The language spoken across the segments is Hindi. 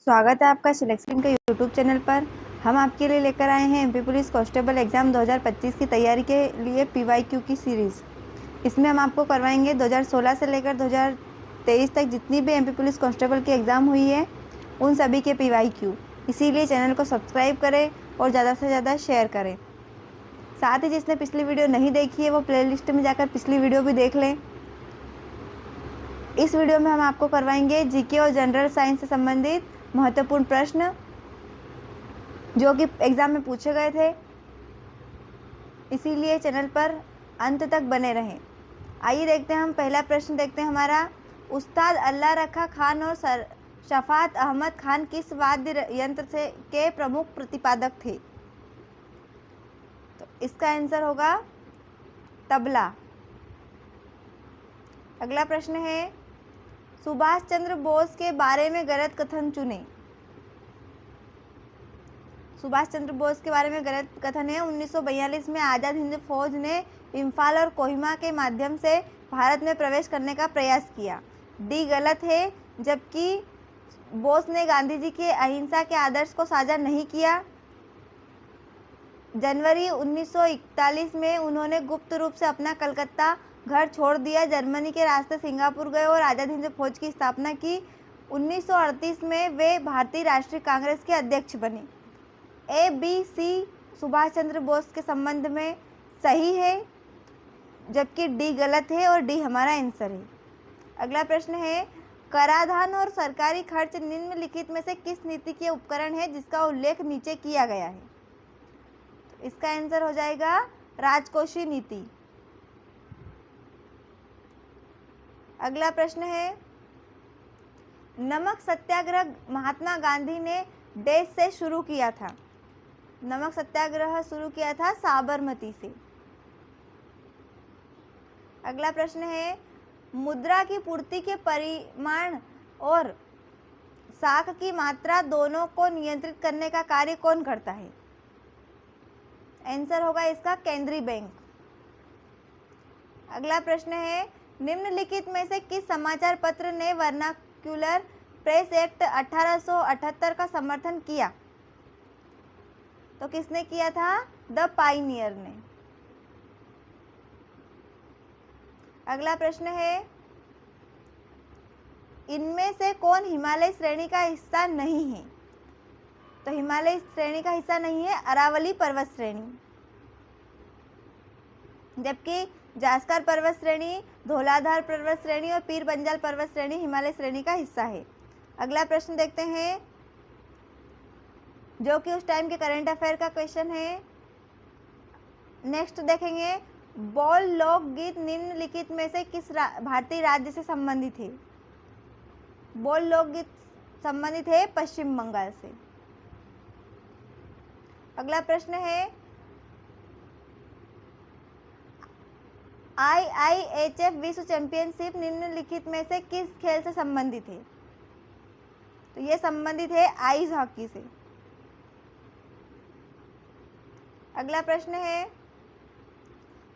स्वागत है आपका सिलेक्शन के यूट्यूब चैनल पर। हम आपके लिए लेकर आए हैं एमपी पुलिस कांस्टेबल एग्ज़ाम 2025 की तैयारी के लिए पीवाईक्यू की सीरीज़। इसमें हम आपको करवाएंगे 2016 से लेकर 2023 तक जितनी भी एमपी पुलिस कांस्टेबल की एग्ज़ाम हुई है उन सभी के पीवाईक्यू। इसीलिए चैनल को सब्सक्राइब करें और ज़्यादा से ज़्यादा शेयर करें। साथ ही जिसने पिछली वीडियो नहीं देखी है वो प्लेलिस्ट में जाकर पिछली वीडियो भी देख लें। इस वीडियो में हम आपको करवाएंगे जीके और जनरल साइंस से संबंधित महत्वपूर्ण प्रश्न जो कि एग्ज़ाम में पूछे गए थे। इसीलिए चैनल पर अंत तक बने रहें। आइए देखते हैं, हम पहला प्रश्न देखते हैं हमारा। उस्ताद अल्लाह रखा खान और शफात अहमद खान किस वाद्य यंत्र से के प्रमुख प्रतिपादक थे? तो इसका आंसर होगा तबला। अगला प्रश्न है, सुभाष चंद्र बोस के बारे में गलत कथन चुने। सुभाष चंद्र बोस के बारे में गलत कथन है, 1942 में आज़ाद हिंद फौज ने इम्फाल और कोहिमा के माध्यम से भारत में प्रवेश करने का प्रयास किया। डी गलत है, जबकि बोस ने गांधी जी के अहिंसा के आदर्श को साझा नहीं किया। जनवरी 1941 में उन्होंने गुप्त रूप से अपना कलकत्ता घर छोड़ दिया, जर्मनी के रास्ते सिंगापुर गए और आज़ाद हिंद फौज की स्थापना की। 1938 में वे भारतीय राष्ट्रीय कांग्रेस के अध्यक्ष बने। A B C Subhash Chandra Bose के संबंध में सही है, जबकि डी गलत है और डी हमारा आंसर है। अगला प्रश्न है, कराधान और सरकारी खर्च निम्नलिखित में से किस नीति के उपकरण है जिसका उल्लेख नीचे किया गया है? तो इसका आंसर हो जाएगा राजकोषीय नीति। अगला प्रश्न है, नमक सत्याग्रह महात्मा गांधी ने देश से शुरू किया था। नमक सत्याग्रह शुरू किया था साबरमती से। अगला प्रश्न है, मुद्रा की पूर्ति के परिमाण और साख की मात्रा दोनों को नियंत्रित करने का कार्य कौन करता है? आंसर होगा इसका केंद्रीय बैंक। अगला प्रश्न है, निम्नलिखित में से किस समाचार पत्र ने वर्नाक्यूलर प्रेस एक्ट 1878 का समर्थन किया? तो किसने किया था? द पाइनियर ने। अगला प्रश्न है, इनमें से कौन हिमालय श्रेणी का हिस्सा नहीं है? तो हिमालय श्रेणी का हिस्सा नहीं है अरावली पर्वत श्रेणी, जबकि जास्कर पर्वत श्रेणी, धौलाधार पर्वत श्रेणी और पीर पंजाल पर्वत श्रेणी हिमालय श्रेणी का हिस्सा है। अगला प्रश्न देखते हैं, जो कि उस टाइम के करंट अफेयर का क्वेश्चन है। नेक्स्ट देखेंगे, बौल लोकगीत निम्नलिखित में से किस भारतीय राज्य से संबंधित है? बौल लोकगीत संबंधित है पश्चिम बंगाल से। अगला प्रश्न है, IIHF विश्व चैंपियनशिप निम्नलिखित में से किस खेल से संबंधित है? तो ये संबंधित है आइस हॉकी से। अगला प्रश्न है,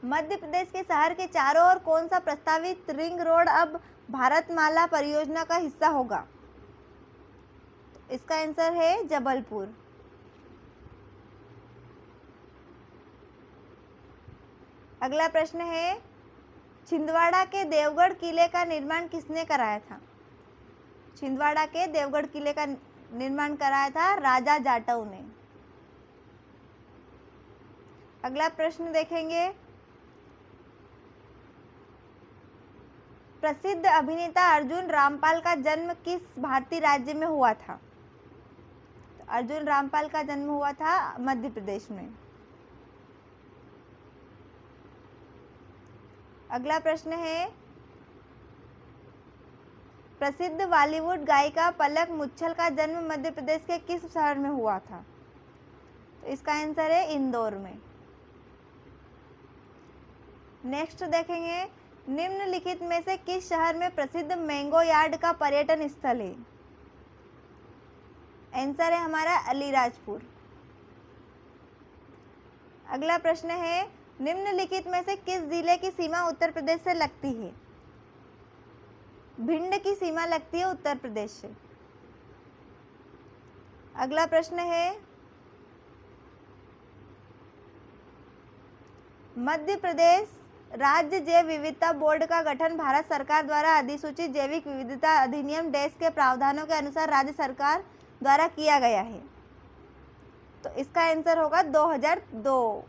मध्य प्रदेश के शहर के चारों ओर कौन सा प्रस्तावित रिंग रोड अब भारतमाला परियोजना का हिस्सा होगा? तो इसका आंसर है जबलपुर। अगला प्रश्न है, छिंदवाड़ा के देवगढ़ किले का निर्माण किसने कराया था? छिंदवाड़ा के देवगढ़ किले का निर्माण कराया था राजा जाटव ने। अगला प्रश्न देखेंगे, प्रसिद्ध अभिनेता अर्जुन रामपाल का जन्म किस भारतीय राज्य में हुआ था? तो अर्जुन रामपाल का जन्म हुआ था मध्य प्रदेश में। अगला प्रश्न है, प्रसिद्ध बॉलीवुड गायिका पलक मुच्छल का जन्म मध्य प्रदेश के किस शहर में हुआ था? तो इसका आंसर है इंदौर में। नेक्स्ट देखेंगे, निम्नलिखित में से किस शहर में प्रसिद्ध मैंगो यार्ड का पर्यटन स्थल है? आंसर है हमारा अलीराजपुर। अगला प्रश्न है, निम्नलिखित में से किस जिले की सीमा उत्तर प्रदेश से लगती है? भिंड की सीमा लगती है उत्तर प्रदेश से। अगला प्रश्न है, मध्य प्रदेश राज्य जैव विविधता बोर्ड का गठन भारत सरकार द्वारा अधिसूचित जैविक विविधता अधिनियम देश के प्रावधानों के अनुसार राज्य सरकार द्वारा किया गया है। तो इसका आंसर होगा 2002।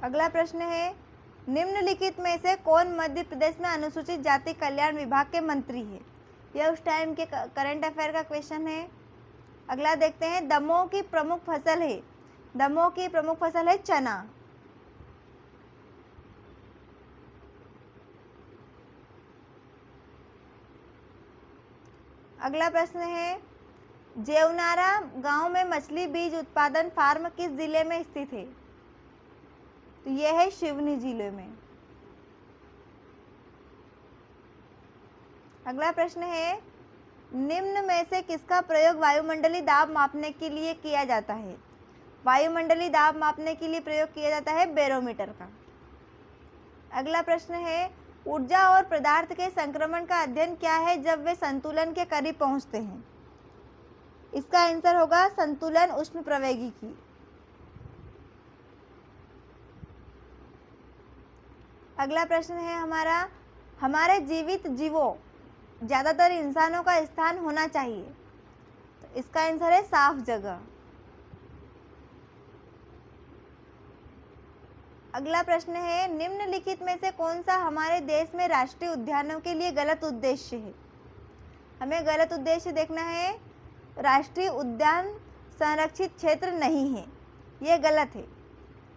अगला प्रश्न है, निम्नलिखित में से कौन मध्य प्रदेश में अनुसूचित जाति कल्याण विभाग के मंत्री है? यह उस टाइम के करंट अफेयर का क्वेश्चन है। अगला देखते हैं, दमोह की प्रमुख फसल है। दमोह की प्रमुख फसल है चना। अगला प्रश्न है, जेवनारा गांव में मछली बीज उत्पादन फार्म किस जिले में स्थित है? तो यह है सिवनी जिले में। अगला प्रश्न है, निम्न में से किसका प्रयोग वायुमंडलीय दाब मापने के लिए किया जाता है? वायुमंडलीय दाब मापने के लिए प्रयोग किया जाता है बैरोमीटर का। अगला प्रश्न है, ऊर्जा और पदार्थ के संक्रमण का अध्ययन क्या है जब वे संतुलन के करीब पहुंचते हैं? इसका आंसर होगा संतुलन ऊष्मप्रवैगिकी। अगला प्रश्न है हमारा, हमारे जीवित जीवों ज्यादातर इंसानों का स्थान होना चाहिए। तो इसका आंसर है साफ जगह। अगला प्रश्न है, निम्नलिखित में से कौन सा हमारे देश में राष्ट्रीय उद्यानों के लिए गलत उद्देश्य है? हमें गलत उद्देश्य देखना है। राष्ट्रीय उद्यान संरक्षित क्षेत्र नहीं है, ये गलत है।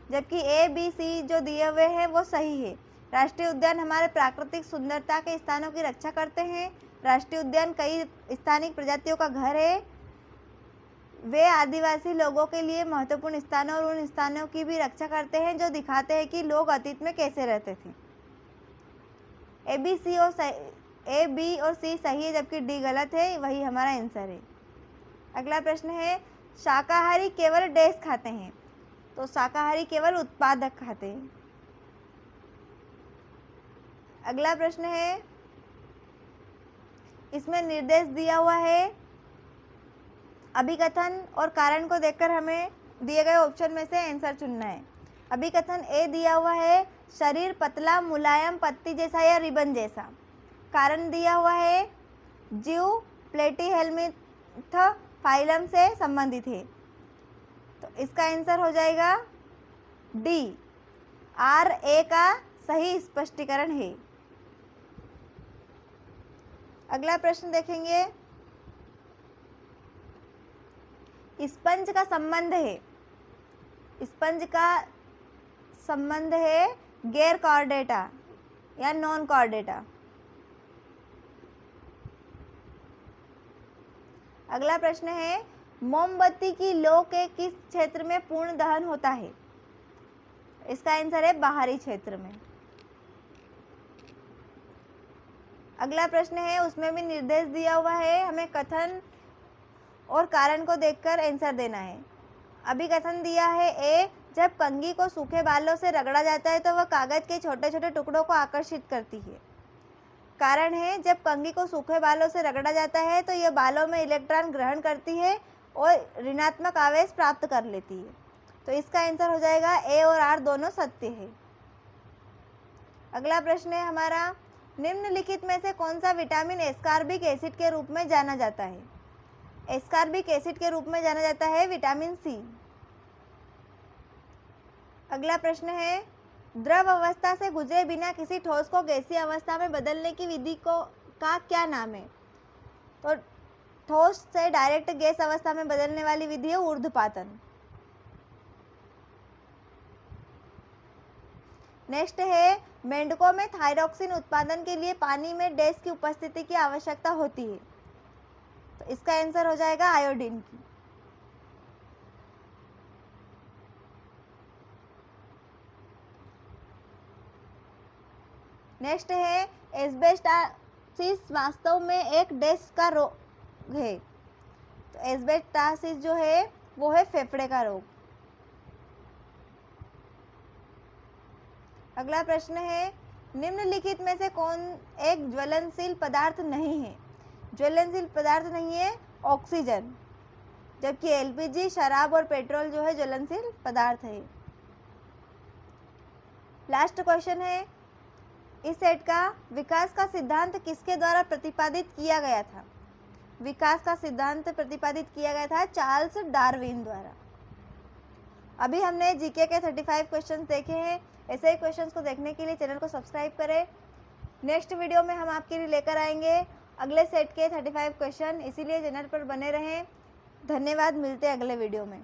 जबकि ए बी सी जो दिए हुए हैं वो सही है। राष्ट्रीय उद्यान हमारे प्राकृतिक सुंदरता के स्थानों की रक्षा करते हैं। राष्ट्रीय उद्यान कई स्थानिक प्रजातियों का घर है। वे आदिवासी लोगों के लिए महत्वपूर्ण स्थानों और उन स्थानों की भी रक्षा करते हैं जो दिखाते हैं कि लोग अतीत में कैसे रहते थे। ए बी और सी सही है, जबकि डी गलत है, वही हमारा आंसर है। अगला प्रश्न है, शाकाहारी केवल डैश खाते हैं? तो शाकाहारी केवल उत्पादक खाते हैं। अगला प्रश्न है, इसमें निर्देश दिया हुआ है, अभिकथन और कारण को देखकर हमें दिए गए ऑप्शन में से आंसर चुनना है। अभिकथन ए दिया हुआ है, शरीर पतला मुलायम पत्ती जैसा या रिबन जैसा। कारण दिया हुआ है, जीव प्लेटीहेल्मिन्थ फाइलम से संबंधित है। तो इसका आंसर हो जाएगा डी, आर ए का सही स्पष्टीकरण है। अगला प्रश्न देखेंगे, स्पंज का संबंध है, स्पंज का संबंध है गैर कॉर्डेटा या नॉन कॉर्डेटा। अगला प्रश्न है, मोमबत्ती की लौ के किस क्षेत्र में पूर्ण दहन होता है? इसका आंसर है बाहरी क्षेत्र में। अगला प्रश्न है, उसमें भी निर्देश दिया हुआ है, हमें कथन और कारण को देखकर आंसर देना है। अभिकथन दिया है ए, जब कंघी को सूखे बालों से रगड़ा जाता है तो वह कागज के छोटे छोटे टुकड़ों को आकर्षित करती है। कारण है, जब कंघी को सूखे बालों से रगड़ा जाता है तो यह बालों में इलेक्ट्रॉन ग्रहण करती है और ऋणात्मक आवेश प्राप्त कर लेती है। तो इसका आंसर हो जाएगा ए और आर दोनों सत्य है। अगला प्रश्न है हमारा, निम्नलिखित में से कौन सा विटामिन एस्कॉर्बिक एसिड के रूप में जाना जाता है? एस्कॉर्बिक एसिड के रूप में जाना जाता है विटामिन सी। अगला प्रश्न है, द्रव अवस्था से गुजरे बिना किसी ठोस को गैसीय अवस्था में बदलने की विधि का क्या नाम है? तो ठोस से डायरेक्ट गैस अवस्था में बदलने वाली विधि है ऊर्ध्वपातन। नेक्स्ट है, मेंढकों में थायरॉक्सिन उत्पादन के लिए पानी में डैश की उपस्थिति की आवश्यकता होती है। तो इसका आंसर हो जाएगा आयोडीन की। नेक्स्ट है, एस्बेस्टोसिस वास्तव में एक डैश का रोग है। तो एस्बेस्टोसिस जो है वो है फेफड़े का रोग। अगला प्रश्न है, निम्नलिखित में से कौन एक ज्वलनशील पदार्थ नहीं है? ज्वलनशील पदार्थ नहीं है ऑक्सीजन, जबकि एलपीजी, शराब और पेट्रोल जो है ज्वलनशील पदार्थ है। लास्ट क्वेश्चन है इस सेट का, विकास का सिद्धांत किसके द्वारा प्रतिपादित किया गया था? विकास का सिद्धांत प्रतिपादित किया गया था चार्ल्स डार्विन द्वारा। अभी हमने जीके के 35 क्वेश्चंस देखे हैं। ऐसे ही क्वेश्चंस को देखने के लिए चैनल को सब्सक्राइब करें। नेक्स्ट वीडियो में हम आपके लिए लेकर आएंगे अगले सेट के 35 क्वेश्चन, इसीलिए चैनल पर बने रहें। धन्यवाद, मिलते हैं अगले वीडियो में।